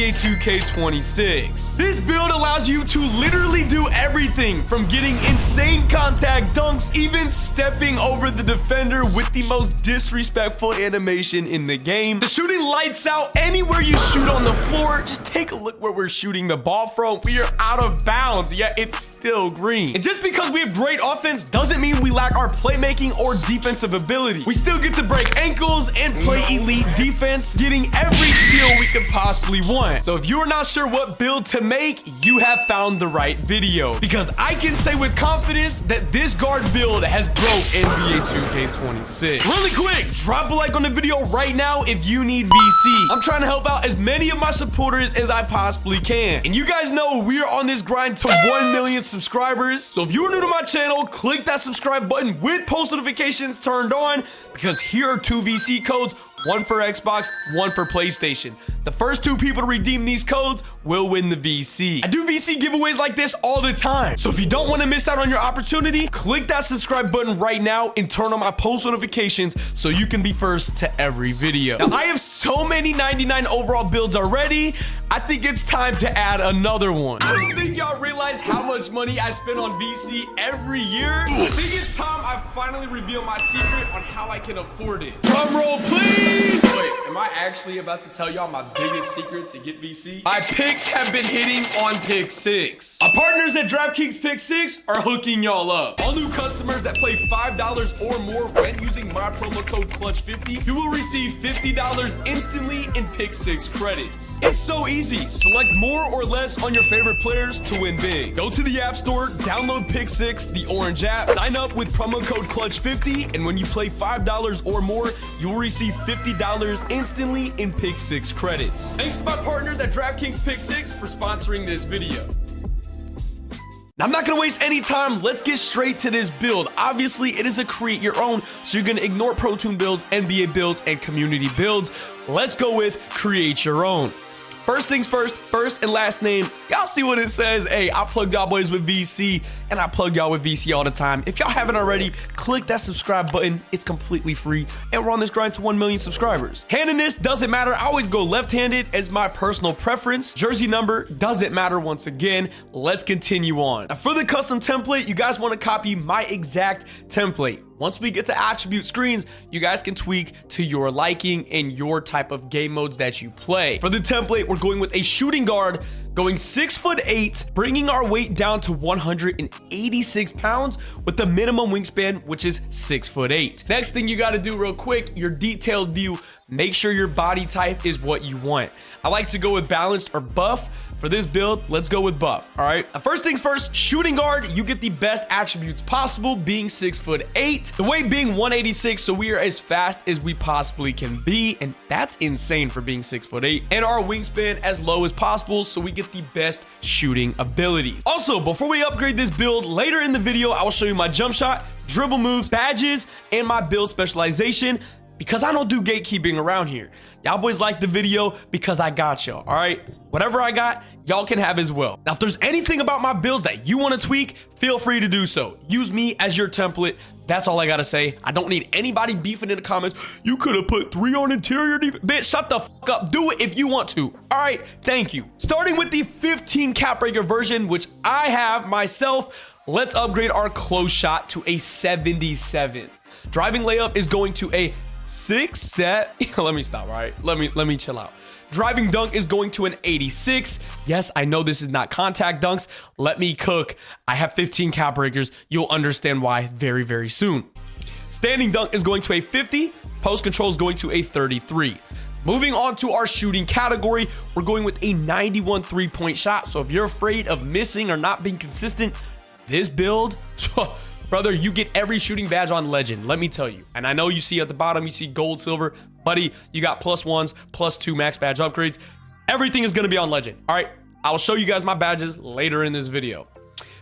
NBA 2K26. This build allows you to literally do everything from getting insane contact dunks, even stepping over the defender with the most disrespectful animation in the game. The shooting lights out anywhere you shoot on the floor. Just take a look where we're shooting the ball from. We are out of bounds, yet it's still green. And just because we have great offense doesn't mean we lack our playmaking or defensive ability. We still get to break ankles and play elite defense, getting every steal we could possibly want. So if you're not sure what build to make, you have found the right video, because I can say with confidence that this guard build has broke NBA 2K26. Really quick, drop a like on the video right now if you need VC. I'm trying to help out as many of my supporters as I possibly can. And you guys know we are on this grind to 1 million subscribers. So if you're new to my channel, click that subscribe button with post notifications turned on, because here are 2 VC codes, one for Xbox, one for PlayStation. The first 2 people to redeem these codes will win the VC. I do VC giveaways like this all the time. So if you don't want to miss out on your opportunity, click that subscribe button right now and turn on my post notifications so you can be first to every video. Now, I have so many 99 overall builds already. I think it's time to add another one. I don't think y'all realize how much money I spend on VC every year. I think it's time I finally reveal my secret on how I can afford it. Drum roll, please. Wait, am I actually about to tell y'all my biggest secret to get VC? My picks have been hitting on pick 6. Our partners at DraftKings Pick 6 are hooking y'all up. All new customers that play $5 or more when using my promo code CLUTCH50, you will receive $50 instantly in Pick 6 credits. It's so easy. Select more or less on your favorite players to win big. Go to the App Store, download Pick 6, the orange app, sign up with promo code CLUTCH50, and when you play $5 or more, you will receive $50 instantly in Pick 6 credits. Thanks to my partners at DraftKings Pick 6 for sponsoring this video. Now, I'm not gonna waste any time. Let's get straight to this build. Obviously, it is a create your own, so you're gonna ignore Pro Toon builds, NBA builds, and community builds. Let's go with create your own. First things first, first and last name. Y'all see what it says? Hey, I plug y'all boys with VC, and I plug y'all with VC all the time. If y'all haven't already, click that subscribe button. It's completely free, and we're on this grind to 1 million subscribers. Handedness doesn't matter. I always go left-handed as my personal preference. Jersey number doesn't matter once again. Let's continue on. Now, for the custom template, you guys want to copy my exact template. Once we get to attribute screens, you guys can tweak to your liking and your type of game modes that you play. For the template, we're going with a shooting guard, going 6'8", bringing our weight down to 186 pounds with the minimum wingspan, which is 6'8". Next thing you got to do real quick, your detailed view. Make sure your body type is what you want. I like to go with balanced or buff. For this build, let's go with buff. All right. Now, first things first, shooting guard, you get the best attributes possible, being 6'8", the weight being 186, so we are as fast as we possibly can be, and that's insane for being 6'8", and our wingspan as low as possible, so we get the best shooting abilities. Also, before we upgrade this build, later in the video, I will show you my jump shot, dribble moves, badges, and my build specialization, because I don't do gatekeeping around here. Y'all boys like the video because I got y'all, all right? Whatever I got, y'all can have as well. Now, if there's anything about my builds that you want to tweak, feel free to do so. Use me as your template. That's all I gotta say. I don't need anybody beefing in the comments. You could have put 3 on interior defense. Bitch, shut the fuck up. Do it if you want to. All right, thank you. Starting with the 15 cap breaker version, which I have myself, let's upgrade our close shot to a 77. Driving layup is going to a 6 set. Let me stop, all right? Let me chill out. Driving dunk is going to an 86. Yes, I know this is not contact dunks. Let me cook. I have 15 cap breakers. You'll understand why very, very soon. Standing dunk is going to a 50. Post control is going to a 33. Moving on to our shooting category, we're going with a 91 3-point shot. So if you're afraid of missing or not being consistent, this build, brother, you get every shooting badge on Legend, let me tell you. And I know you see at the bottom, you see gold, silver. Buddy, you got +1s, +2 max badge upgrades. Everything is going to be on Legend. All right, I'll show you guys my badges later in this video.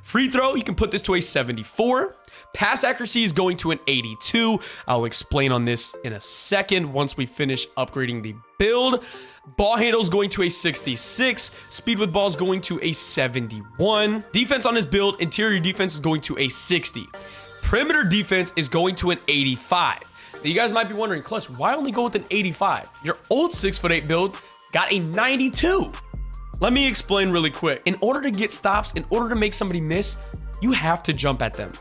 Free throw, you can put this to a 74. Pass accuracy is going to an 82. I'll explain on this in a second once we finish upgrading the build. Ball handle is going to a 66. Speed with ball is going to a 71. Defense on this build, interior defense is going to a 60. Perimeter defense is going to an 85. Now, you guys might be wondering, Clutch, why only go with an 85? Your old 6'8" build got a 92. Let me explain really quick. In order to get stops, in order to make somebody miss, you have to jump at them.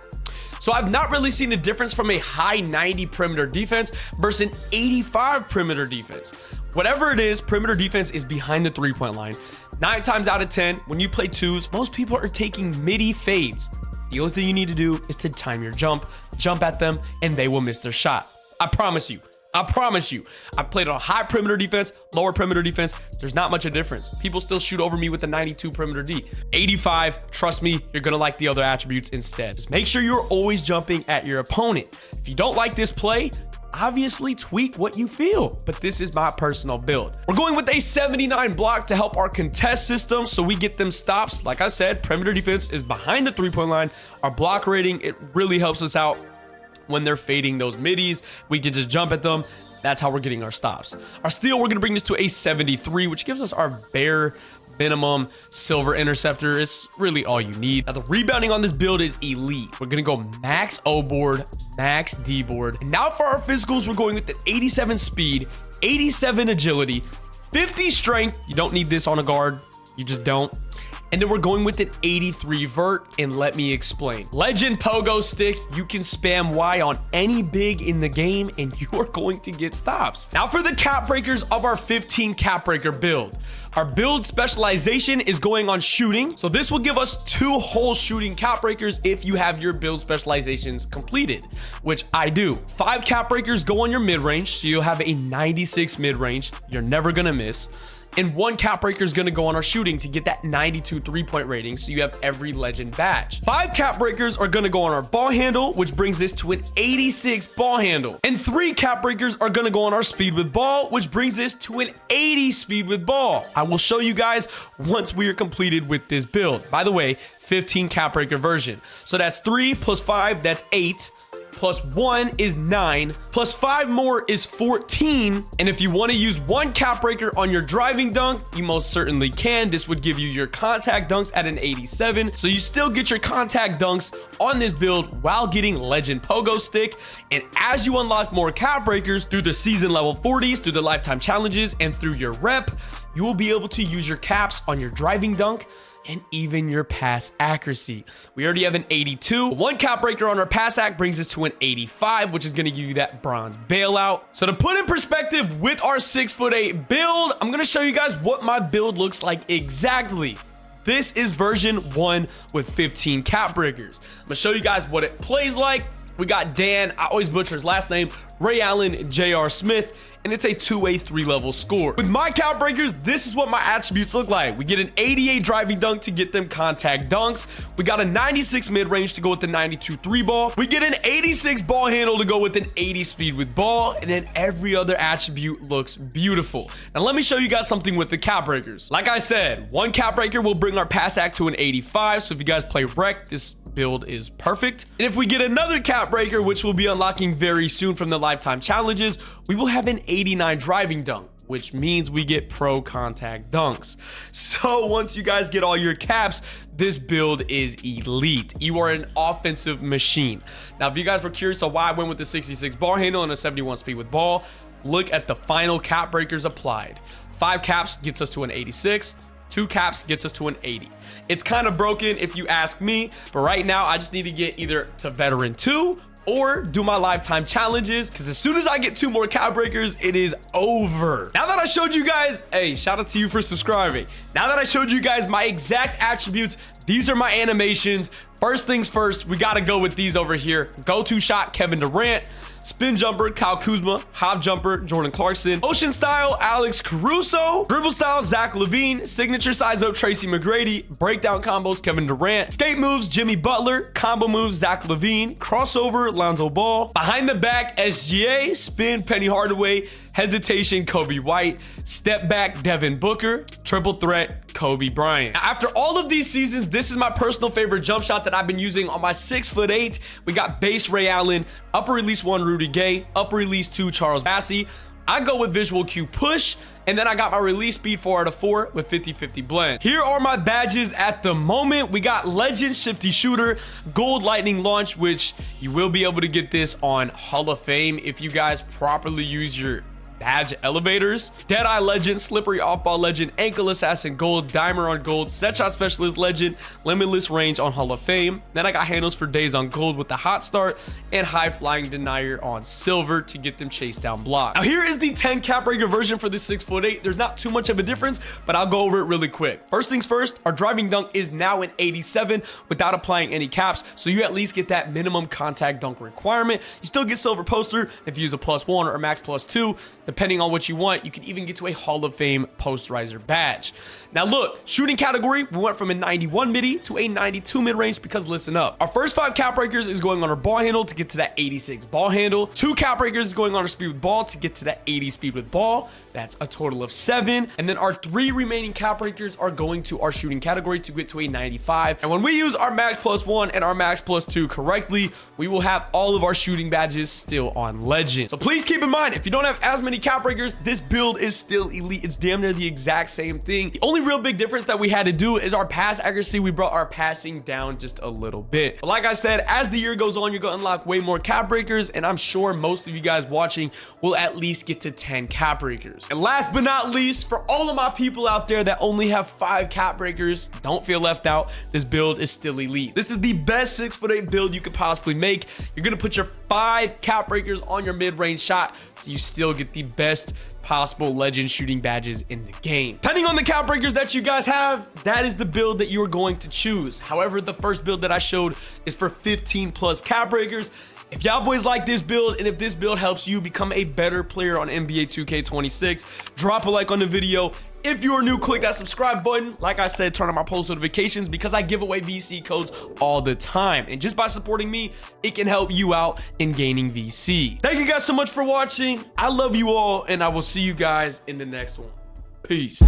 So I've not really seen the difference from a high 90 perimeter defense versus an 85 perimeter defense. Whatever it is, perimeter defense is behind the 3-point line. 9 times out of 10, when you play twos, most people are taking midi fades. The only thing you need to do is to time your jump at them, and they will miss their shot. I promise you. I promise you. I played on high perimeter defense, lower perimeter defense. There's not much of a difference. People still shoot over me with the 92 perimeter D. 85, trust me, you're gonna like the other attributes instead. Just make sure you're always jumping at your opponent. If you don't like this play, obviously tweak what you feel, but this is my personal build. We're going with a 79 block to help our contest system so we get them stops. Like I said, perimeter defense is behind the 3-point line. Our block rating, it really helps us out when they're fading those middies. We can just jump at them. That's how we're getting our stops. Our steal, we're gonna bring this to a 73, which gives us our bare minimum silver interceptor. It's really all you need. Now the rebounding on this build is elite. We're gonna go max O board, max D board. And now for our physicals, we're going with an 87 speed, 87 agility, 50 strength. You don't need this on a guard. You just don't. And then we're going with an 83 vert, and let me explain. Legend pogo stick, you can spam Y on any big in the game and you are going to get stops. Now for the cap breakers of our 15 cap breaker build. Our build specialization is going on shooting. So this will give us 2 whole shooting cap breakers if you have your build specializations completed, which I do. 5 cap breakers go on your mid-range, so you'll have a 96 mid-range. You're never gonna miss. And 1 cap breaker is going to go on our shooting to get that 92 3-point rating, so you have every legend badge. 5 cap breakers are going to go on our ball handle, which brings this to an 86 ball handle. And 3 cap breakers are going to go on our speed with ball, which brings this to an 80 speed with ball. I will show you guys once we are completed with this build. By the way, 15 cap breaker version. So that's 3 plus 5, that's 8. Plus 1 is 9, plus 5 more is 14. And if you want to use 1 cap breaker on your driving dunk, you most certainly can. This would give you your contact dunks at an 87. So you still get your contact dunks on this build while getting legend pogo stick. And as you unlock more cap breakers through the season level 40s, through the lifetime challenges, and through your rep, you will be able to use your caps on your driving dunk and even your pass accuracy. We already have an 82. 1 cap breaker on our pass act brings us to an 85, which is gonna give you that bronze bailout. So to put in perspective with our 6'8" build, I'm gonna show you guys what my build looks like exactly. This is version 1 with 15 cap breakers. I'm gonna show you guys what it plays like. We got Dan, I always butcher his last name, Ray Allen, J.R. Smith, and it's a 2A 3-level score. With my cap breakers, this is what my attributes look like. We get an 88 driving dunk to get them contact dunks. We got a 96 mid-range to go with the 92 3-ball. We get an 86 ball handle to go with an 80 speed with ball, and then every other attribute looks beautiful. Now let me show you guys something with the cap breakers. Like I said, 1 cap breaker will bring our pass act to an 85, so if you guys play rec, this build is perfect. And if we get another cap breaker, which we'll be unlocking very soon from the lifetime challenges, we will have an 89 driving dunk, which means we get pro contact dunks. So once you guys get all your caps, this build is elite. You are an offensive machine. Now, if you guys were curious on why I went with the 66 ball handle and a 71 speed with ball, look at the final cap breakers applied. 5 caps gets us to an 86. 2 caps gets us to an 80. It's kind of broken if you ask me, but right now I just need to get either to veteran 2 or do my lifetime challenges, because as soon as I get 2 more cap breakers, it is over. Now that I showed you guys, hey, shout out to you for subscribing. Now that I showed you guys my exact attributes, these are my animations. First things first, we gotta go with these over here. Go-to shot, Kevin Durant. Spin jumper, Kyle Kuzma. Hop jumper, Jordan Clarkson. Ocean style, Alex Caruso. Dribble style, Zach LaVine. Signature size up, Tracy McGrady. Breakdown combos, Kevin Durant. Skate moves, Jimmy Butler. Combo moves, Zach LaVine. Crossover, Lonzo Ball. Behind the back, SGA. Spin, Penny Hardaway. Hesitation, Kobe White. Step back, Devin Booker. Triple threat, Kobe Bryant. Now, after all of these seasons, this is my personal favorite jump shot that I've been using on my 6'8". We got base Ray Allen, upper release 1 Rudy Gay, upper release 2 Charles Bassey. I go with visual cue push, and then I got my release speed 4 out of 4 with 50-50 blend. Here are my badges at the moment. We got legend shifty shooter, gold lightning launch, which you will be able to get this on Hall of Fame if you guys properly use your badge elevators, Deadeye Legend, Slippery Off-Ball Legend, Ankle Assassin Gold, Dimer on Gold, Set Shot Specialist Legend, Limitless Range on Hall of Fame. Then I got handles for days on Gold with the Hot Start and High Flying Denier on Silver to get them chase down blocks. Now here is the 10 cap breaker version for this 6'8". There's not too much of a difference, but I'll go over it really quick. First things first, our driving dunk is now an 87 without applying any caps, so you at least get that minimum contact dunk requirement. You still get silver poster if you use a +1 or a max +2, depending on what you want. You can even get to a Hall of Fame posterizer badge. Now look, shooting category, we went from a 91 midi to a 92 mid-range because listen up. Our first 5 cap breakers is going on our ball handle to get to that 86 ball handle. 2 cap breakers is going on our speed with ball to get to that 80 speed with ball. That's a total of 7. And then our 3 remaining cap breakers are going to our shooting category to get to a 95. And when we use our max +1 and our max +2 correctly, we will have all of our shooting badges still on legend. So please keep in mind, if you don't have as many cap breakers, this build is still elite. It's damn near the exact same thing. The only real big difference that we had to do is our pass accuracy. We brought our passing down just a little bit. But like I said, as the year goes on, you're gonna unlock way more cap breakers, and I'm sure most of you guys watching will at least get to 10 cap breakers. And last but not least, for all of my people out there that only have 5 cap breakers, don't feel left out. This build is still elite. This is the best 6'8" build you could possibly make. You're gonna put your 5 cap breakers on your mid-range shot, so you still get the best possible legend shooting badges in the game. Depending on the cap breakers that you guys have, that is the build that you are going to choose. However, the first build that I showed is for 15+ cap breakers. If y'all boys like this build, and if this build helps you become a better player on NBA 2K26, drop a like on the video. If you are new, click that subscribe button. Like I said, turn on my post notifications because I give away VC codes all the time. And just by supporting me, it can help you out in gaining VC. Thank you guys so much for watching. I love you all, and I will see you guys in the next one. Peace.